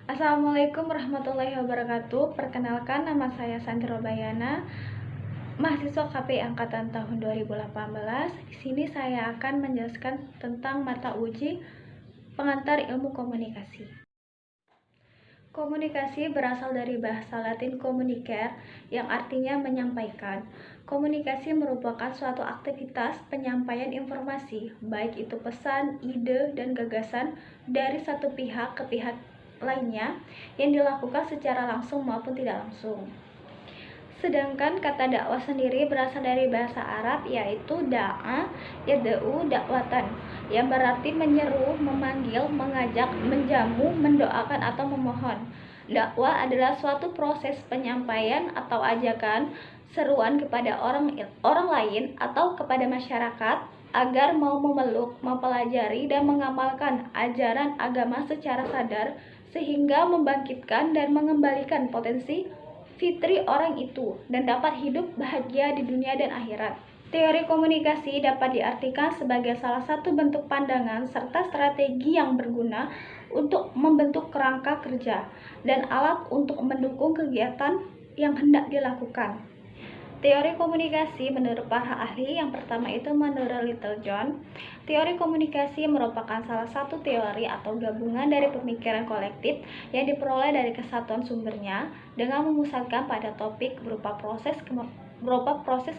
Assalamualaikum warahmatullahi wabarakatuh. Perkenalkan, nama saya Santi Robayana, mahasiswa KPI angkatan tahun 2018. Di sini saya akan menjelaskan tentang mata uji pengantar ilmu komunikasi. Komunikasi berasal dari bahasa Latin communicare yang artinya menyampaikan. Komunikasi merupakan suatu aktivitas penyampaian informasi, baik itu pesan, ide, dan gagasan dari satu pihak ke pihak lainnya yang dilakukan secara langsung maupun tidak langsung. Sedangkan kata dakwah sendiri berasal dari bahasa Arab, yaitu da'a, yad'u, dakwatan, yang berarti menyeru, memanggil, mengajak, menjamu, mendoakan atau memohon. Dakwah adalah suatu proses penyampaian atau ajakan, seruan kepada orang lain atau kepada masyarakat agar mau memeluk, mempelajari dan mengamalkan ajaran agama secara sadar sehingga membangkitkan dan mengembalikan potensi fitri orang itu dan dapat hidup bahagia di dunia dan akhirat. Teori komunikasi dapat diartikan sebagai salah satu bentuk pandangan serta strategi yang berguna untuk membentuk kerangka kerja dan alat untuk mendukung kegiatan yang hendak dilakukan. Teori komunikasi menurut para ahli, yang pertama itu menurut Littlejohn. Teori komunikasi merupakan salah satu teori atau gabungan dari pemikiran kolektif yang diperoleh dari kesatuan sumbernya dengan memusatkan pada topik berupa proses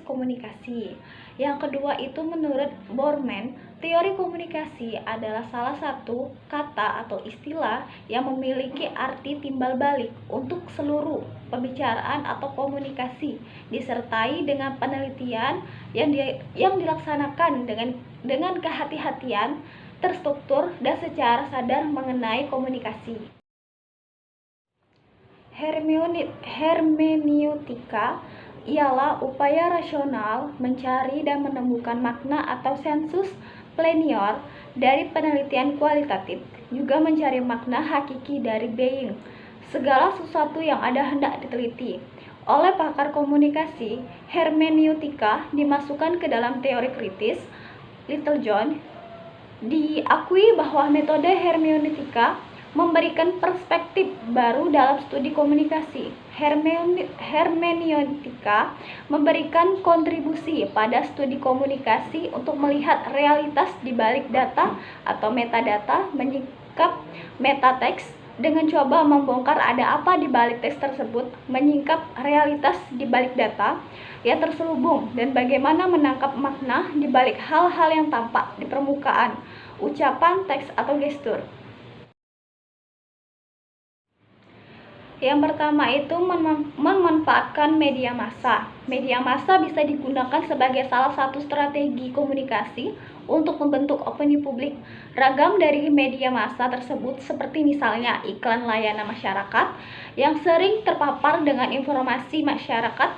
komunikasi. Yang kedua itu menurut Borman, teori komunikasi adalah salah satu kata atau istilah yang memiliki arti timbal balik untuk seluruh pembicaraan atau komunikasi, disertai dengan penelitian yang dilaksanakan dengan kehati-hatian, terstruktur dan secara sadar mengenai komunikasi. Hermeneutika ialah upaya rasional mencari dan menemukan makna atau sensus plenior dari penelitian kualitatif, juga mencari makna hakiki dari being, segala sesuatu yang ada hendak diteliti. Oleh pakar komunikasi, hermeneutika dimasukkan ke dalam teori kritis. Littlejohn diakui bahwa metode hermeneutika memberikan perspektif baru dalam studi komunikasi. Hermeneutika memberikan kontribusi pada studi komunikasi untuk melihat realitas di balik data atau metadata, menyingkap metateks dengan coba membongkar ada apa di balik teks tersebut, menyingkap realitas di balik data yang terselubung, dan bagaimana menangkap makna di balik hal-hal yang tampak di permukaan, ucapan, teks, atau gestur. Yang pertama itu memanfaatkan media massa. Media massa bisa digunakan sebagai salah satu strategi komunikasi untuk membentuk opini publik. Ragam dari media massa tersebut seperti misalnya iklan layanan masyarakat yang sering terpapar dengan informasi masyarakat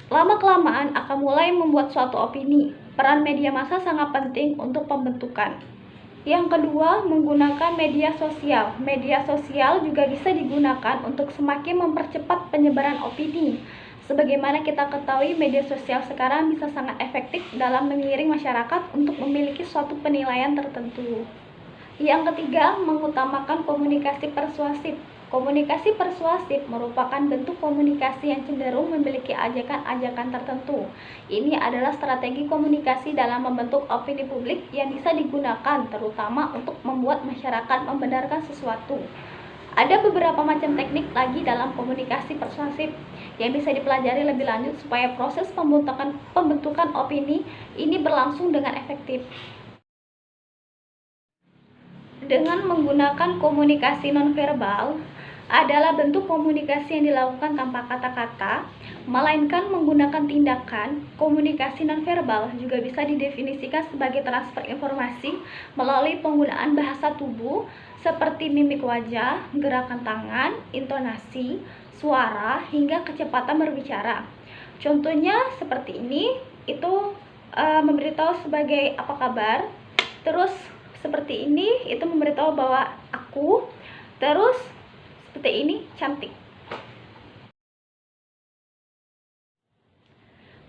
lama-kelamaan akan mulai membuat suatu opini. Peran media massa sangat penting untuk pembentukan. Yang kedua, menggunakan media sosial. Media sosial juga bisa digunakan untuk semakin mempercepat penyebaran opini. Sebagaimana kita ketahui, media sosial sekarang bisa sangat efektif dalam mengiring masyarakat untuk memiliki suatu penilaian tertentu. Yang ketiga, mengutamakan komunikasi persuasif. Komunikasi persuasif merupakan bentuk komunikasi yang cenderung memiliki ajakan-ajakan tertentu. Ini adalah strategi komunikasi dalam membentuk opini publik yang bisa digunakan terutama untuk membuat masyarakat membenarkan sesuatu. Ada beberapa macam teknik lagi dalam komunikasi persuasif yang bisa dipelajari lebih lanjut supaya proses pembentukan opini ini berlangsung dengan efektif. Dengan menggunakan komunikasi nonverbal adalah bentuk komunikasi yang dilakukan tanpa kata-kata, melainkan menggunakan tindakan. Komunikasi nonverbal juga bisa didefinisikan sebagai transfer informasi melalui penggunaan bahasa tubuh seperti mimik wajah, gerakan tangan, intonasi, suara, hingga kecepatan berbicara. Contohnya seperti ini, itu memberitahu sebagai apa kabar, terus seperti ini itu memberitahu bahwa aku, terus seperti ini cantik.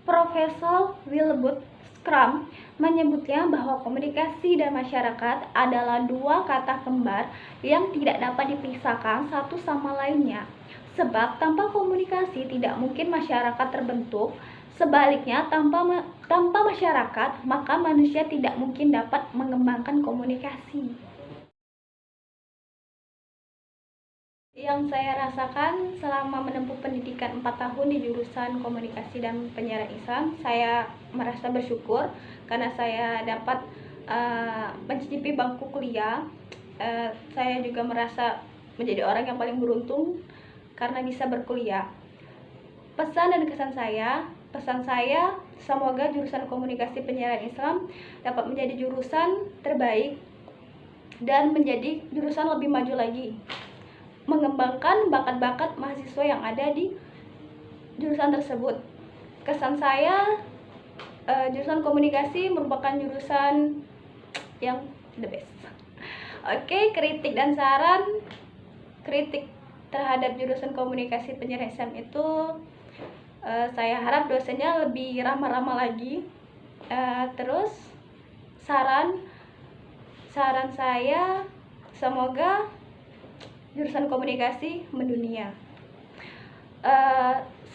Profesor Wilbur Scrum menyebutnya bahwa komunikasi dan masyarakat adalah dua kata kembar yang tidak dapat dipisahkan satu sama lainnya. Sebab tanpa komunikasi tidak mungkin masyarakat terbentuk. Sebaliknya, tanpa masyarakat, maka manusia tidak mungkin dapat mengembangkan komunikasi. Yang saya rasakan selama menempuh pendidikan 4 tahun di jurusan Komunikasi dan Penyiaran Islam, saya merasa bersyukur karena saya dapat mencicipi bangku kuliah. Saya juga merasa menjadi orang yang paling beruntung karena bisa berkuliah. Pesan saya semoga jurusan Komunikasi Penyiaran Islam dapat menjadi jurusan terbaik dan menjadi jurusan lebih maju lagi, mengembangkan bakat-bakat mahasiswa yang ada di jurusan tersebut. Kesan saya, jurusan komunikasi merupakan jurusan yang the best. Oke, kritik dan saran. Kritik terhadap jurusan komunikasi penyiaran Islam itu, saya harap dosennya lebih ramah-ramah lagi. Terus saran saya, semoga jurusan komunikasi mendunia.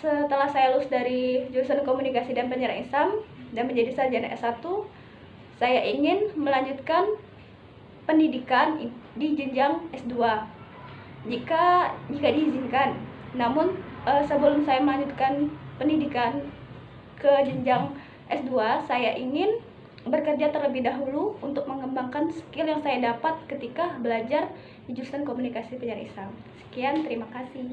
Setelah saya lulus dari jurusan komunikasi dan penyiaran Islam dan menjadi sarjana S1, saya ingin melanjutkan pendidikan di jenjang S2 jika diizinkan. Namun sebelum saya melanjutkan pendidikan ke jenjang S2, saya ingin bekerja terlebih dahulu untuk mengembangkan skill yang saya dapat ketika belajar di jurusan komunikasi penyiaran Islam. Sekian, terima kasih.